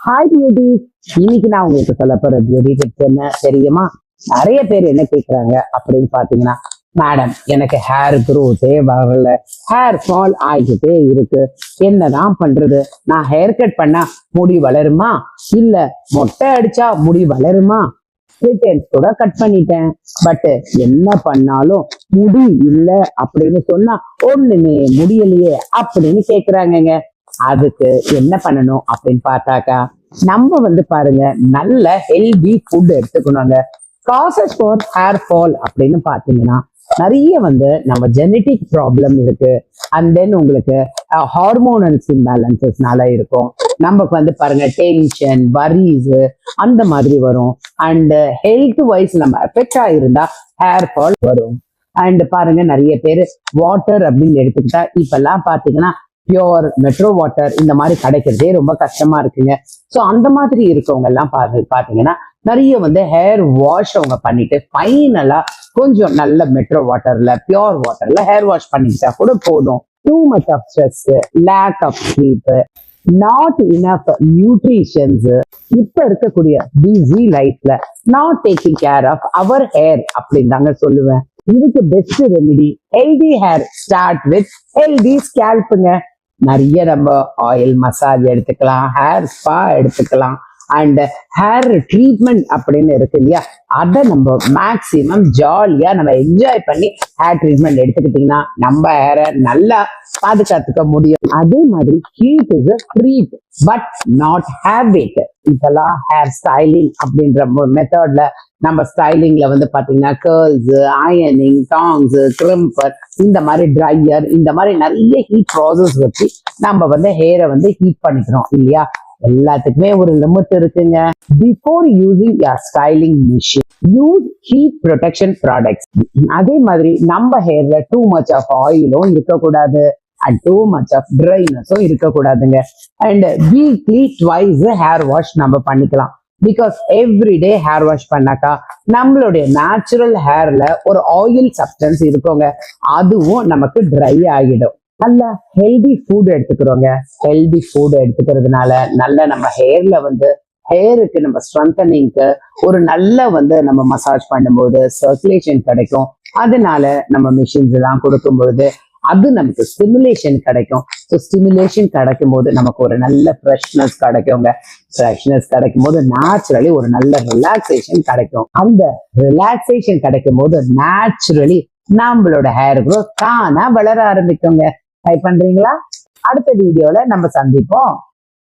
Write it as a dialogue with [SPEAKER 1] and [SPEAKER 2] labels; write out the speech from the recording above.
[SPEAKER 1] Hi beauties. இன்னைக்கு நான் உங்களுக்கு சொல்ல போற பியூட்டி டிப்ஸ் என்ன தெரியுமா? நிறைய பேர் என்ன கேட்கறாங்க அப்படின்னு பாத்தீங்கன்னா, மேடம் எனக்கு ஹேர் க்ரோத்தே வரல, ஹேர் ஃபால் ஆகிட்டே இருக்கு, என்னதான் பண்றது? நான் ஹேர் கட் பண்ணா முடி வளருமா, இல்ல மொட்டை அடிச்சா முடி வளருமா? கூட கட் பண்ணிட்டேன், பட் என்ன பண்ணாலும் முடி இல்ல அப்படின்னு சொன்னா ஒண்ணுமே முடியலையே அப்படின்னு கேக்குறாங்கங்க. அதுக்கு என்ன பண்ணணும் அப்படின்னு பார்த்தாக்கா, நம்ம பாருங்க, நல்ல ஹெல்தி ஃபுட் எடுத்துக்கணுங்க. காசஸ் ஃபார் ஹேர் ஃபால் அப்படின்னு பாத்தீங்கன்னா, நிறைய நம்ம ஜெனட்டிக் ப்ராப்ளம் இருக்கு. அண்ட் தென் உங்களுக்கு ஹார்மோனல்ஸ் இம்பேலன்சஸ்னால இருக்கும். நமக்கு பாருங்க டென்ஷன், வரிஸ் அந்த மாதிரி வரும். அண்ட் ஹெல்த் வைஸ் நம்ம எஃபெக்ட் ஆயிருந்தா ஹேர் ஃபால் வரும். அண்ட் பாருங்க, நிறைய பேர் வாட்டர் அப்படின்னு எடுத்துக்கிட்டா இப்பெல்லாம் பாத்தீங்கன்னா பியோர் மெட்ரோ வாட்டர் இந்த மாதிரி கிடைக்கிறதே ரொம்ப கஷ்டமா இருக்குங்க. ஸோ அந்த மாதிரி இருக்கவங்க எல்லாம் பாத்தீங்கன்னா நிறைய ஹேர் வாஷ் அவங்க பண்ணிட்டு ஃபைனலா கொஞ்சம் நல்ல மெட்ரோ வாட்டர்ல பியோர் வாட்டர்ல ஹேர் வாஷ் பண்ணிக்கிட்டா கூட போதும். Too much of stress, lack of sleep, not enough nutritions, இப்ப இருக்கக்கூடிய பிஸி லைஃப்ல not taking care of our hair அப்படின்னு தாங்க சொல்லுவேன். இதுக்கு best remedy healthy hair start with healthy ஸ்கேல்ப்புங்க. நிறைய நம்ம ஆயில் மசாஜ் எடுத்துக்கலாம், ஹேர் ஸ்பா எடுத்துக்கலாம், அண்ட் ஹேர் ட்ரீட்மெண்ட் அப்படின்னு இருக்கு இல்லையா, அதை நம்ம மேக்சிமம் ஜாலியா நம்ம என்ஜாய் பண்ணி ஹேர் ட்ரீட்மெண்ட் எடுத்துக்கிட்டீங்கன்னா நம்ம ஹேரை நல்லா பாதுகாத்துக்க முடியும். அதே மாதிரி heat is a treat but not habit. இப்பெல்லாம் ஹேர் ஸ்டைலிங் அப்படின்ற மெத்தட்ல நம்ம ஸ்டைலிங்ல பாத்தீங்கன்னா கேர்ள்ஸ், அயனிங், டாங்ஸ், கிரிம்பர், இந்த மாதிரி ட்ரையர், இந்த மாதிரி நிறைய ஹீட் ப்ராசஸ் வச்சு நம்ம ஹேரை ஹீட் பண்ணிக்கிறோம் இல்லையா. எல்லாத்துக்குமே ஒரு லிமிட் இருக்குங்க. Before using your styling machine use heat protection products. அதே மாதிரி நம்ம ஹேர்ல டூ மச் ஆஃப் ஆயிலும் இருக்கக்கூடாது, அண்ட் டூ மச் ஆஃப் ட்ரைனஸும் இருக்கக்கூடாதுங்க. And weekly twice hair wash நம்ம பண்ணிக்கலாம். பிகாஸ் எவ்ரிடே ஹேர் வாஷ் பண்ணாக்கா நம்மளுடைய நேச்சுரல் ஹேர்ல ஒரு ஆயில் சப்ஸ்டன்ஸ் இருக்குங்க, அதுவும் நமக்கு ட்ரை ஆகிடும். நல்ல ஹெல்தி ஃபுட் எடுத்துக்கிறோங்க. ஹெல்தி ஃபுட் எடுத்துக்கிறதுனால நல்ல நம்ம ஹேர்ல ஹேருக்கு நம்ம ஸ்ட்ரென்தனிங்க்கு ஒரு நல்ல நம்ம மசாஜ் பண்ணும்போது சர்க்குலேஷன் கிடைக்கும். அதனால நம்ம மிஷின்ஸ் எல்லாம் கொடுக்கும் பொழுது அது நமக்கு ஸ்டிமுலேஷன் கிடைக்கும். ஸோ ஸ்டிமுலேஷன் கிடைக்கும் போது நமக்கு ஒரு நல்ல ஃப்ரெஷ்னஸ் கிடைக்குங்க. ஃப்ரெஷ்னஸ் கிடைக்கும் போது நேச்சுரலி ஒரு நல்ல ரிலாக்ஸேஷன் கிடைக்கும். அந்த ரிலாக்ஸேஷன் கிடைக்கும் போது நேச்சுரலி நம்மளோட ஹேர் க்ரோத் தானா வளர ஆரம்பிக்குங்க. ட்ரை பண்றீங்களா? அடுத்த வீடியோல நம்ம சந்திப்போம்.